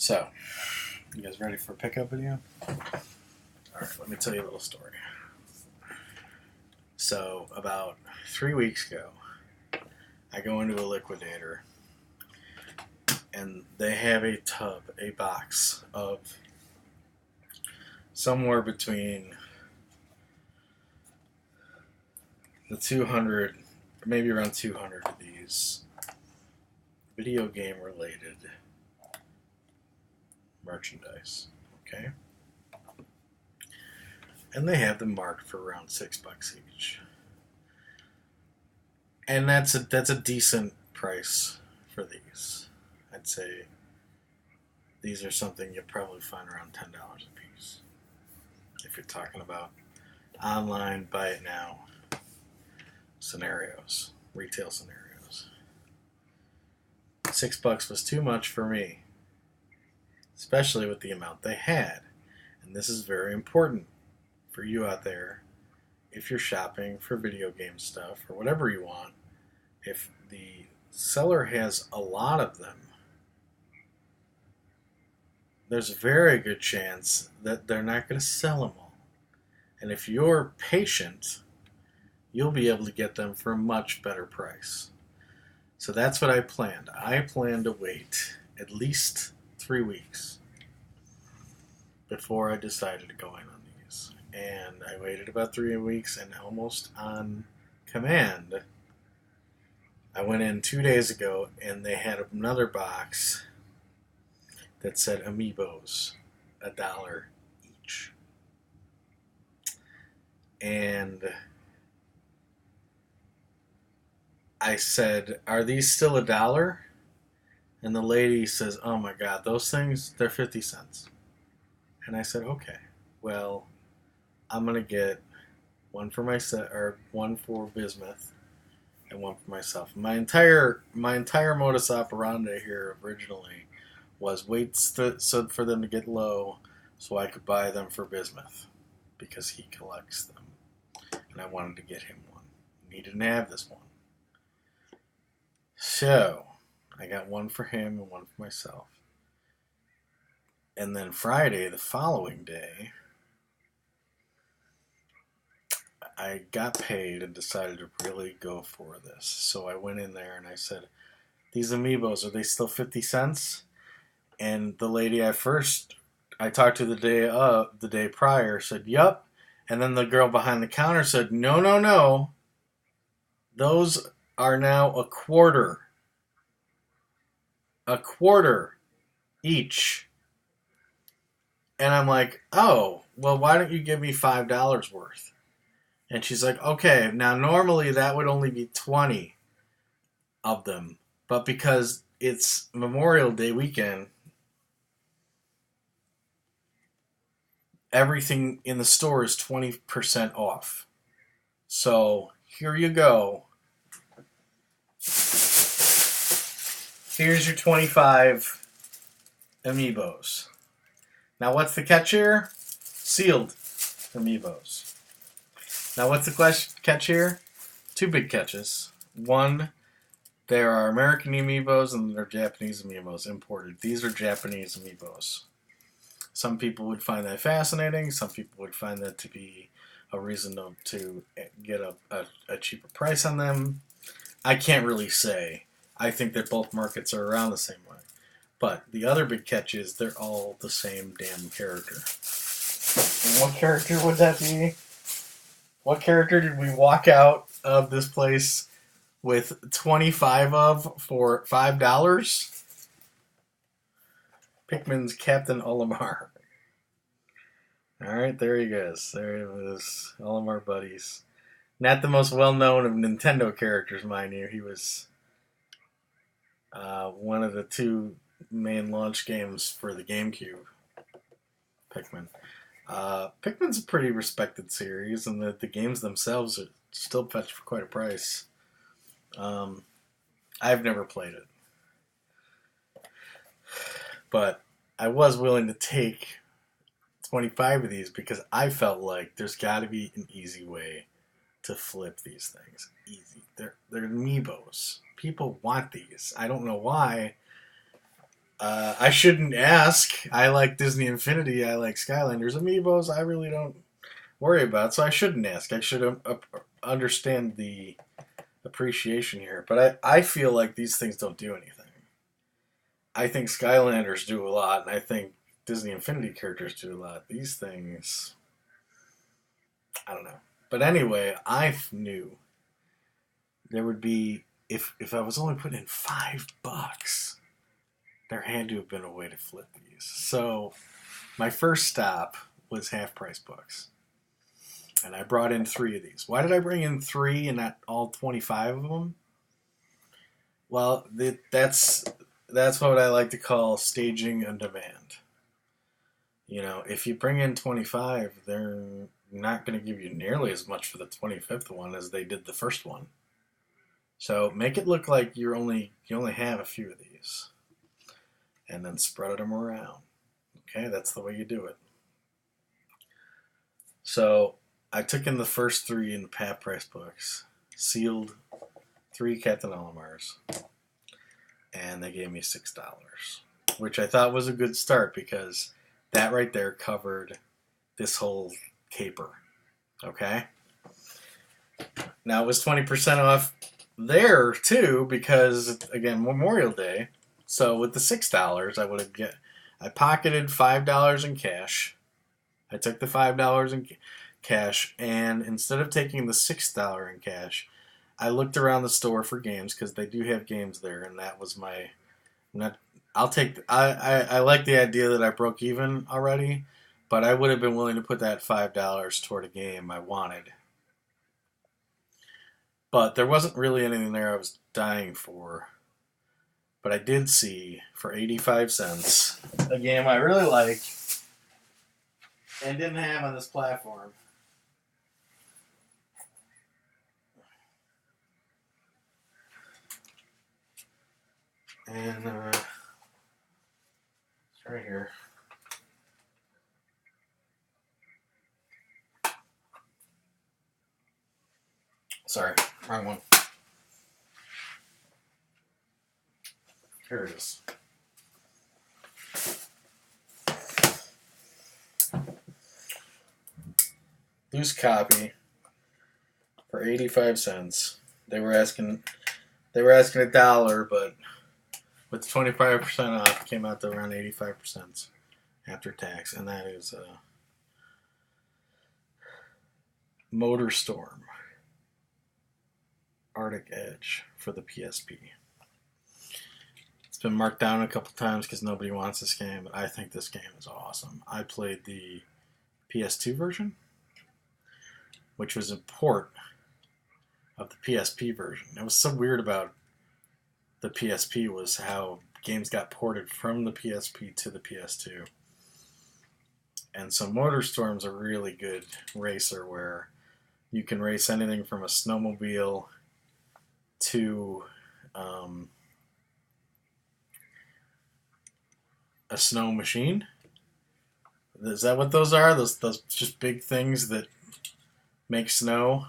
So, you guys ready for a pickup video? Alright, let me tell you a little story. So, about 3 weeks ago, I go into a liquidator, and they have a tub, a box of somewhere between the 200, maybe around 200 of these video game related merchandise, okay? And they have them marked for around $6 each. And that's a decent price for these. I'd say these are something you'll probably find around $10 a piece. If you're talking about online, buy it now scenarios, retail scenarios. $6 was too much for me, especially with the amount they had. And this is very important for you out there if you're shopping for video game stuff or whatever you want. If the seller has a lot of them, there's a very good chance that they're not going to sell them all. And if you're patient, you'll be able to get them for a much better price. So that's what I planned. I planned to wait at least 3 weeks before I decided to go in on these. And I waited about 3 weeks, and almost on command, I went in 2 days ago, and they had another box that said Amiibos, $1 each. And I said, "Are these still $1?" And the lady says, "Oh my God, those things, they're 50 cents. And I said, "Okay, well, I'm gonna get one for one for Bismuth and one for myself." My entire modus operandi here originally was wait so for them to get low so I could buy them for Bismuth because he collects them, and I wanted to get him one. He didn't have this one, so I got one for him and one for myself. And then Friday, the following day, I got paid and decided to really go for this. So I went in there and I said, "These Amiibos, are they still 50 cents? And the lady I talked to the day prior said, "Yup." And then the girl behind the counter said, "No, no, no. Those are now a quarter. A quarter each." And I'm like, "Oh, well, why don't you give me $5 worth?" And she's like, "Okay, now normally that would only be 20 of them. But because it's Memorial Day weekend, everything in the store is 20% off. So here you go. Here's your 25 Amiibos." Now, what's the catch here? Sealed Amiibos. Now, what's the catch here? 2 big catches. One, there are American Amiibos and there are Japanese Amiibos imported. These are Japanese Amiibos. Some people would find that fascinating. Some people would find that to be a reason to get a cheaper price on them. I can't really say. I think that both markets are around the same way. But the other big catch is they're all the same damn character. And what character would that be? What character did we walk out of this place with 25 of for $5? Pikmin's Captain Olimar. Alright, there he goes. There he is. Olimar buddies. Not the most well-known of Nintendo characters, mind you. He was one of the 2 main launch games for the GameCube. Pikmin. Pikmin's a pretty respected series, and the games themselves are still fetched for quite a price. I've never played it. But I was willing to take 25 of these because I felt like there's got to be an easy way to flip these things. Easy. They're Amiibos. People want these. I don't know why. I shouldn't ask. I like Disney Infinity. I like Skylanders. Amiibos, I really don't worry about, so I shouldn't ask. I should understand the appreciation here. But I feel like these things don't do anything. I think Skylanders do a lot, and I think Disney Infinity characters do a lot. These things, I don't know. But anyway, I knew there would be, if I was only putting in $5, there had to have been a way to flip these. So my first stop was Half Price Books. And I brought in 3 of these. Why did I bring in 3 and not all 25 of them? Well, that's what I like to call staging on demand. You know, if you bring in 25, they're not going to give you nearly as much for the 25th one as they did the first one. So make it look like you only have a few of these, and then spread them around. Okay, that's the way you do it. So I took in the first 3 in the Half Price Books, sealed 3 Captain Olimars, and they gave me $6, which I thought was a good start because that right there covered this whole caper. Okay? Now it was 20% off there too because, again, Memorial Day. So with the $6, I pocketed $5 in cash. I took the $5 in cash, and instead of taking the $6 in cash, I looked around the store for games because they do have games there, and that was my. I like the idea that I broke even already, but I would have been willing to put that $5 toward a game I wanted. But there wasn't really anything there I was dying for. But I did see for 85 cents a game I really like and didn't have on this platform. And it's right here. Sorry, wrong one. Here it is. Loose copy for 85 cents. They were asking $1, but with 25% off, it came out to around 85% after tax, and that is Motor Storm Arctic Edge for the PSP. It's been marked down a couple times because nobody wants this game, but I think this game is awesome. I played the PS2 version, which was a port of the PSP version. It was so weird about the PSP was how games got ported from the PSP to the PS2. And so MotorStorm's a really good racer where you can race anything from a snowmobile to a snow machine. Is that what those are? Those just big things that make snow?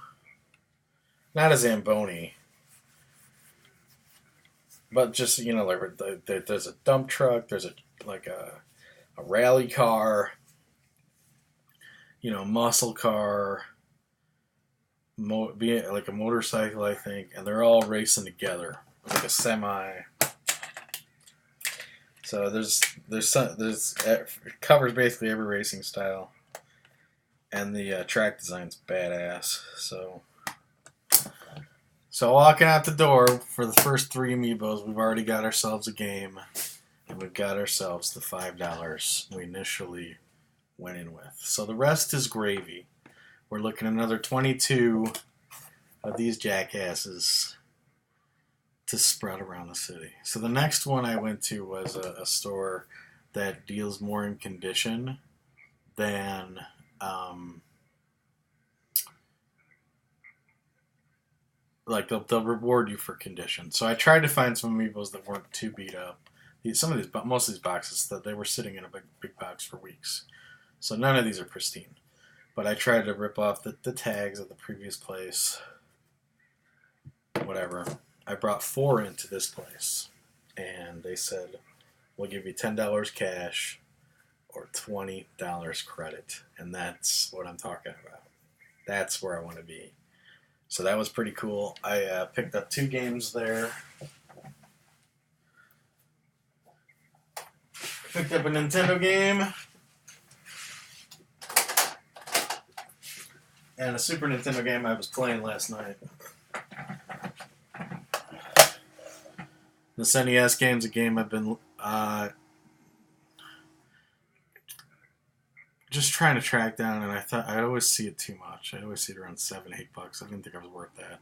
Not a Zamboni. But just, you know, like there's a dump truck, there's a rally car, you know, muscle car, like a motorcycle, I think, and they're all racing together, like a semi. So it covers basically every racing style, and the track design's badass. So walking out the door for the first 3 Amiibos, we've already got ourselves a game, and we've got ourselves the $5 we initially went in with. So the rest is gravy. We're looking at another 22 of these jackasses to spread around the city. So the next one I went to was a store that deals more in condition than like they'll reward you for condition. So I tried to find some Amiibos that weren't too beat up. Most of these boxes that they were sitting in a big box for weeks. So none of these are pristine. But I tried to rip off the tags of the previous place. Whatever. I brought 4 into this place, and they said, will give you $10 cash or $20 credit. And that's what I'm talking about. That's where I want to be. So that was pretty cool. I picked up 2 games there. Picked up a Nintendo game and a Super Nintendo game I was playing last night. This NES game's a game I've been just trying to track down, and I thought I always see it too much. I always see it around $7, $8. I didn't think I was worth that,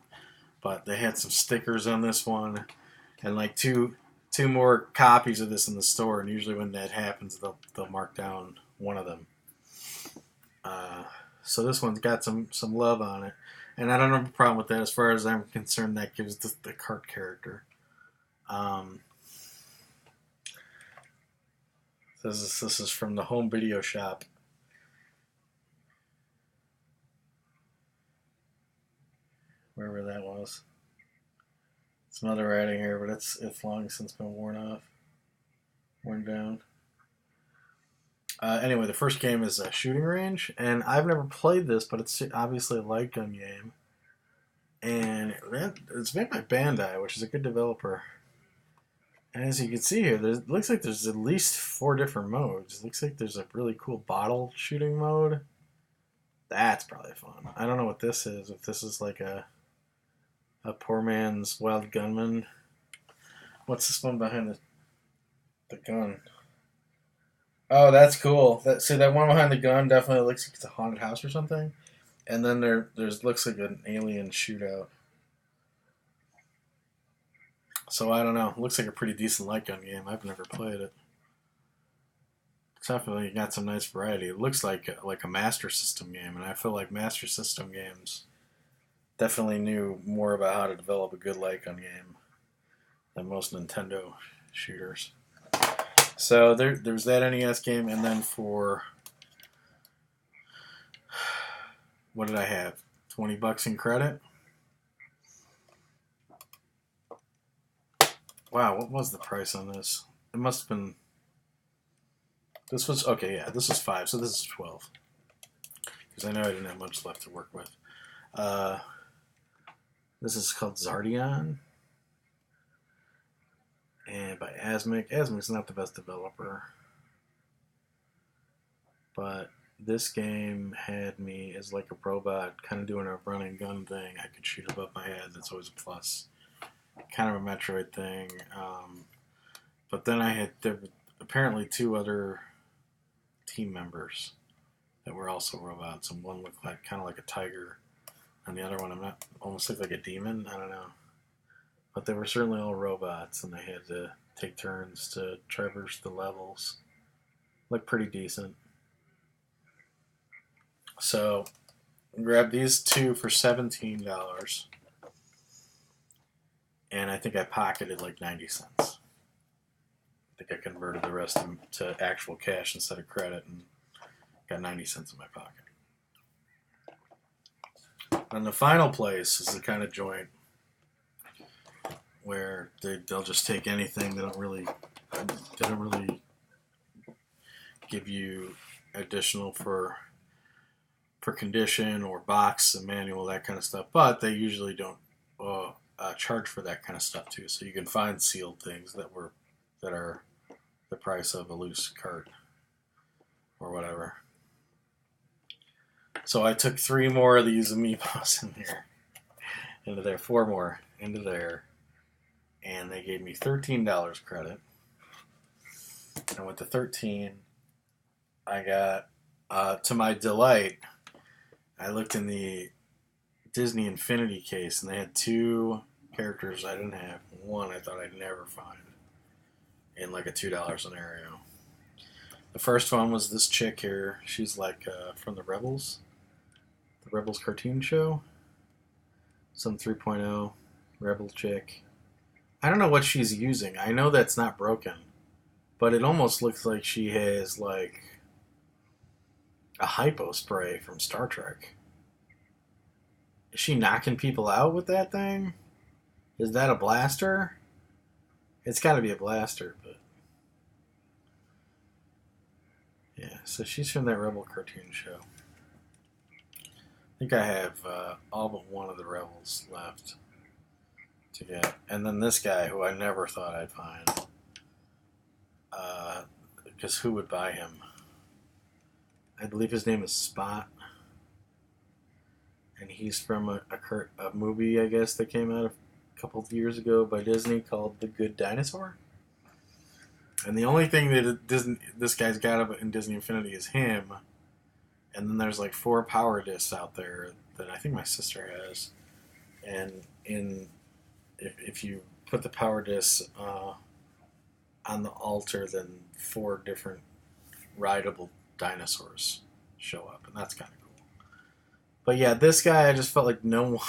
but they had some stickers on this one, and like two more copies of this in the store. And usually when that happens, they'll mark down one of them. So this one's got some love on it, and I don't have a problem with that. As far as I'm concerned, that gives the cart character. This is from the home video shop. Wherever that was. Some other writing here, but it's long since been worn down. Anyway, the first game is a shooting range, and I've never played this, but it's obviously a light gun game. And it's made by Bandai, which is a good developer. And as you can see here, it looks like there's at least 4 different modes. It looks like there's a really cool bottle shooting mode. That's probably fun. I don't know what this is. If this is like a poor man's Wild Gunman. What's this one behind the gun? Oh, that's cool. See, that one behind the gun definitely looks like it's a haunted house or something. And then there's looks like an alien shootout. So I don't know. Looks like a pretty decent light gun game. I've never played it. It's definitely got some nice variety. It looks like a Master System game, and I feel like Master System games definitely knew more about how to develop a good light gun game than most Nintendo shooters. So there's that NES game, and then for what did I have? $20 in credit. Wow, what was the price on this? It must have been. This was okay. Yeah, this was 5, so this is 12. Because I know I didn't have much left to work with. This is called Zardion, and by Asmik. Asmik's not the best developer, but this game had me as like a robot, kind of doing a run and gun thing. I could shoot above my head. That's always a plus. Kind of a Metroid thing. But then there were apparently 2 other team members that were also robots, and one looked like kind of like a tiger, and the other one almost looked like a demon. I don't know, but they were certainly all robots, and they had to take turns to traverse the levels. Looked pretty decent. So grab these 2 for $17, and I think I pocketed like 90 cents. I think I converted the rest to actual cash instead of credit, and got 90 cents in my pocket. And the final place is the kind of joint where they'll just take anything. They don't really give you additional for condition or box and manual, that kind of stuff. But they usually don't charge for that kind of stuff too. So you can find sealed things that are the price of a loose cart or whatever. So I took 3 more of these Amiibos into there, 4 more into there, and they gave me $13 credit. And with the 13, I got, to my delight, I looked in the Disney Infinity case, and they had 2 characters I didn't have. One I thought I'd never find in like a $2 scenario. The first one was this chick here. She's like from the Rebels cartoon show. Some 3.0 Rebel chick. I don't know what she's using. I know that's not broken, but it almost looks like she has like a hypo spray from Star Trek. Is she knocking people out with that thing? Is that a blaster? It's got to be a blaster, but Yeah, so she's from that Rebel cartoon show. I think I have all but one of the Rebels left to get. And then this guy, who I never thought I'd find. Because who would buy him? I believe his name is Spot. And he's from a movie, I guess, that came out a couple of years ago by Disney called The Good Dinosaur. And the only thing that this guy's got in Disney Infinity is him. And then there's like 4 power discs out there that I think my sister has. And if you put the power discs on the altar, then 4 different rideable dinosaurs show up. And that's kind of cool. But yeah, this guy, I just felt like no one...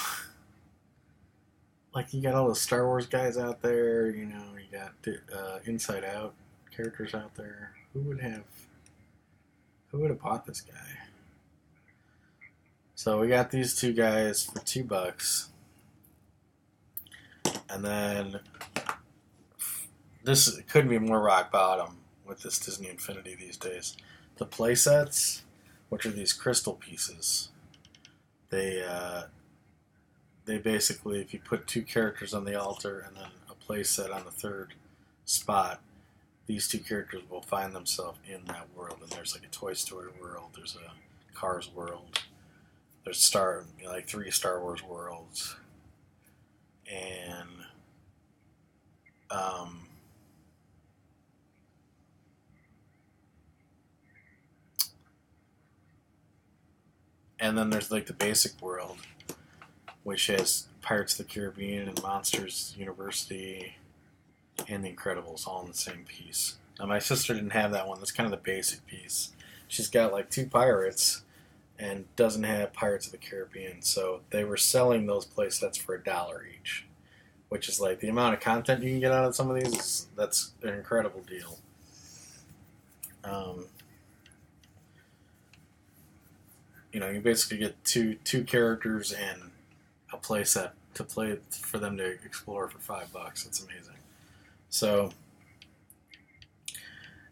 Like, you got all the Star Wars guys out there, you know, you got Inside Out characters out there. Who would have bought this guy? So we got these 2 guys for $2. And then this couldn't be more rock bottom with this Disney Infinity these days. The play sets, which are these crystal pieces, they basically, if you put 2 characters on the altar and then a play set on the 3rd spot, these 2 characters will find themselves in that world. And there's like a Toy Story world, there's a Cars world, there's 3 Star Wars worlds, and then there's like the basic world, which has Pirates of the Caribbean and Monsters University and The Incredibles all in the same piece. Now, my sister didn't have that one. That's kind of the basic piece. She's got like 2 pirates and doesn't have Pirates of the Caribbean. So they were selling those play sets for $1 each, which is like the amount of content you can get out of some of these. That's an incredible deal. You know, you basically get two characters and a play set to play for them to explore for $5. It's amazing. So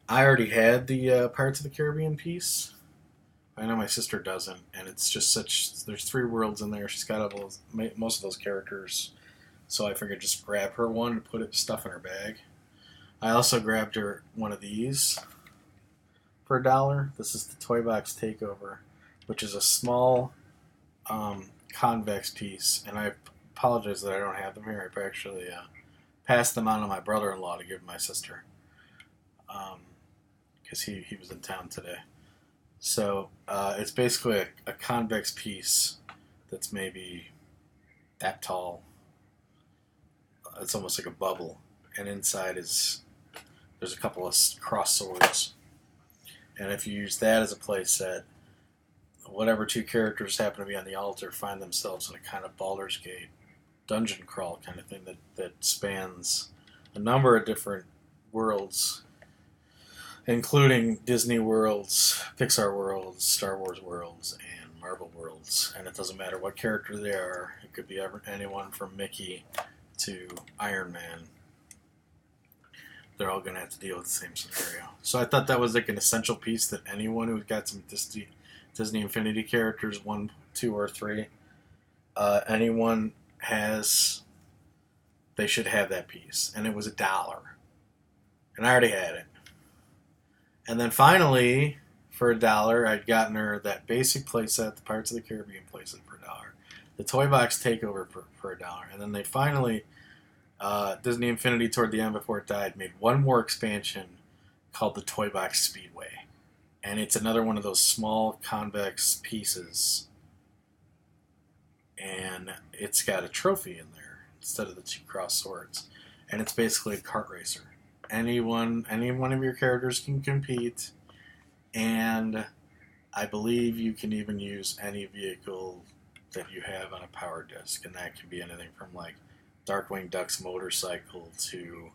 I already had the Pirates of the Caribbean piece. I know my sister doesn't, and it's just there's 3 worlds in there. She's got most of those characters, so I figured just grab her one and put stuff in her bag. I also grabbed her one of these for $1. This is the Toy Box Takeover, which is a small convex piece, and I apologize that I don't have them here. I actually passed them on to my brother-in-law to give to my sister, because he was in town today. So it's basically a convex piece that's maybe that tall. It's almost like a bubble, and inside there's a couple of cross swords, and if you use that as a play set, whatever 2 characters happen to be on the altar find themselves in a kind of Baldur's Gate dungeon crawl kind of thing that spans a number of different worlds, including Disney worlds, Pixar worlds, Star Wars worlds, and Marvel worlds. And it doesn't matter what character they are. It could be anyone from Mickey to Iron Man. They're all going to have to deal with the same scenario. So I thought that was like an essential piece that anyone who's got some Disney Infinity characters, 1, 2, or 3, anyone has, they should have that piece. And it was $1. And I already had it. And then finally, for $1, I'd gotten her that basic playset, the Pirates of the Caribbean playset for $1, the Toy Box Takeover for $1, and then they finally, Disney Infinity toward the end before it died, made one more expansion called the Toy Box Speedway. And it's another one of those small convex pieces. And it's got a trophy in there instead of the 2 cross swords. And it's basically a kart racer. Any one of your characters can compete. And I believe you can even use any vehicle that you have on a power disc. And that can be anything from like Darkwing Duck's motorcycle to,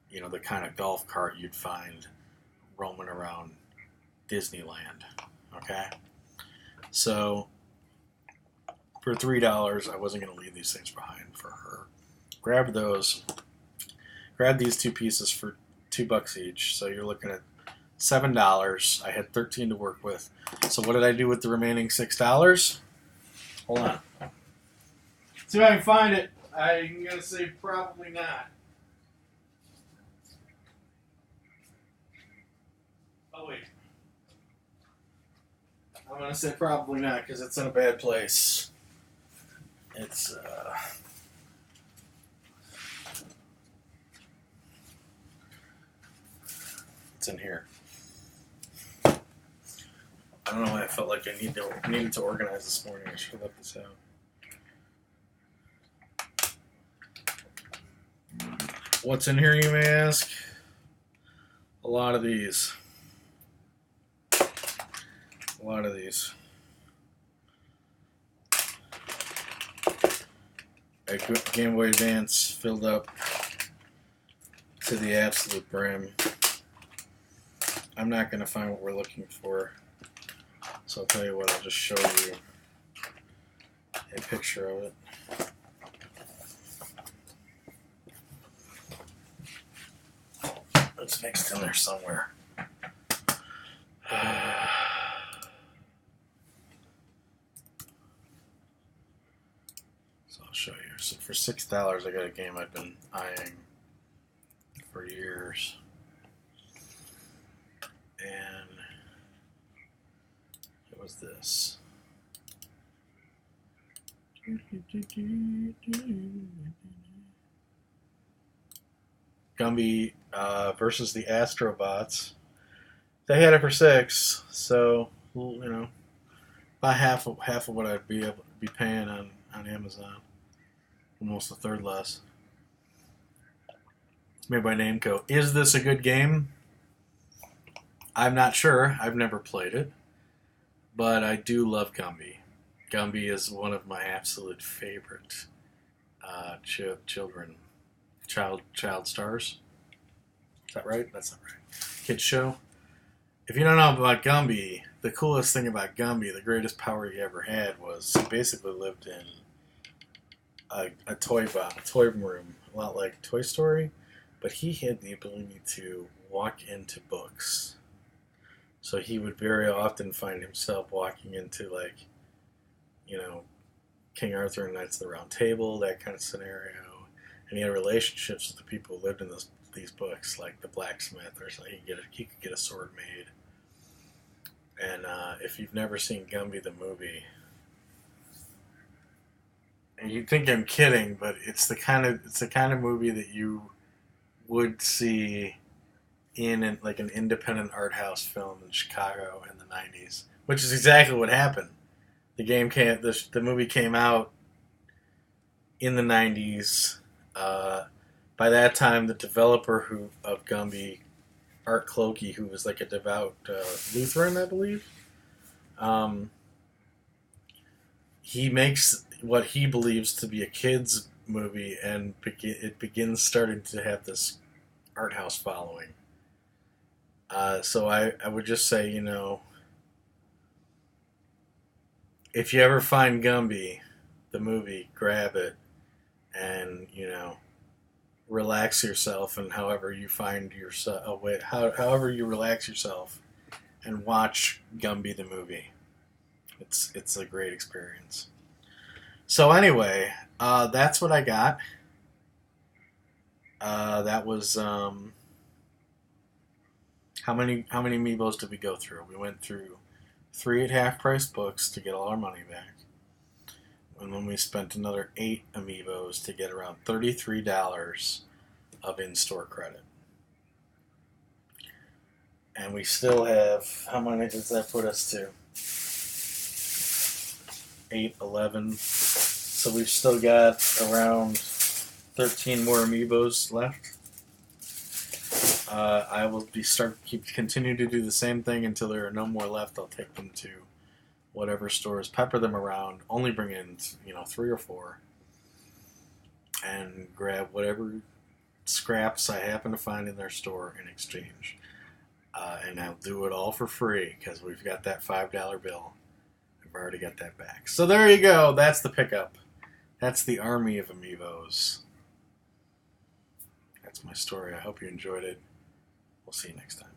you know, the kind of golf cart you'd find roaming around Disneyland. Okay? So for $3, I wasn't going to leave these things behind for her. Grab those. Grab these 2 pieces for $2 each. So you're looking at $7. I had 13 to work with. So what did I do with the remaining $6? Hold on. See if I can find it. I'm going to say probably not. Oh, wait. I'm going to say probably not because it's in a bad place. It's in here. I don't know why I felt like I needed to organize this morning. I should have left this out. What's in here, you may ask? A lot of these. A lot of these. A Game Boy Advance filled up to the absolute brim. I'm not going to find what we're looking for, so I'll tell you what, I'll just show you a picture of it. It's mixed in there somewhere. So I'll show you. So for $6, I got a game I've been eyeing for years. And it was this. Gumby versus the Astrobots. They had it for $6, so you know, about half of what I'd be able to be paying on Amazon. Almost a third less. It's made by Namco. Is this a good game? I'm not sure. I've never played it, but I do love Gumby. Gumby is one of my absolute favorite child stars. Is that right? That's not right. Kids show. If you don't know about Gumby, the coolest thing about Gumby, the greatest power he ever had, was he basically lived in a toy room, a lot like Toy Story, but he had the ability to walk into books. So he would very often find himself walking into, like, you know, King Arthur and Knights of the Round Table, that kind of scenario. And he had relationships with the people who lived in these books, like the blacksmith or something. He could get a sword made. And if you've never seen Gumby the movie, and you'd think I'm kidding, but it's the kind of movie that you would see in like an independent art house film in Chicago in the 90s, which is exactly what happened. The movie came out in the 90s. By that time, the developer of Gumby, Art Clokey, who was like a devout Lutheran, I believe, he makes what he believes to be a kid's movie, and it begins starting to have this art house following. So I would just say, you know, if you ever find Gumby, the movie, grab it and, you know, relax yourself, and however you relax yourself and watch Gumby the movie. It's a great experience. So anyway, that's what I got. That was how many Amiibos did we go through? We went through 3 at half-price books to get all our money back. And then we spent another 8 Amiibos to get around $33 of in-store credit. And we still have, how many does that put us to? 8, 11. So we've still got around 13 more Amiibos left. I will continue to do the same thing until there are no more left. I'll take them to whatever stores, pepper them around, only bring in 3 or 4, and grab whatever scraps I happen to find in their store in exchange. And I'll do it all for free because we've got that $5 bill. I've already got that back. So there you go. That's the pickup. That's the Army of Amiibos. That's my story. I hope you enjoyed it. We'll see you next time.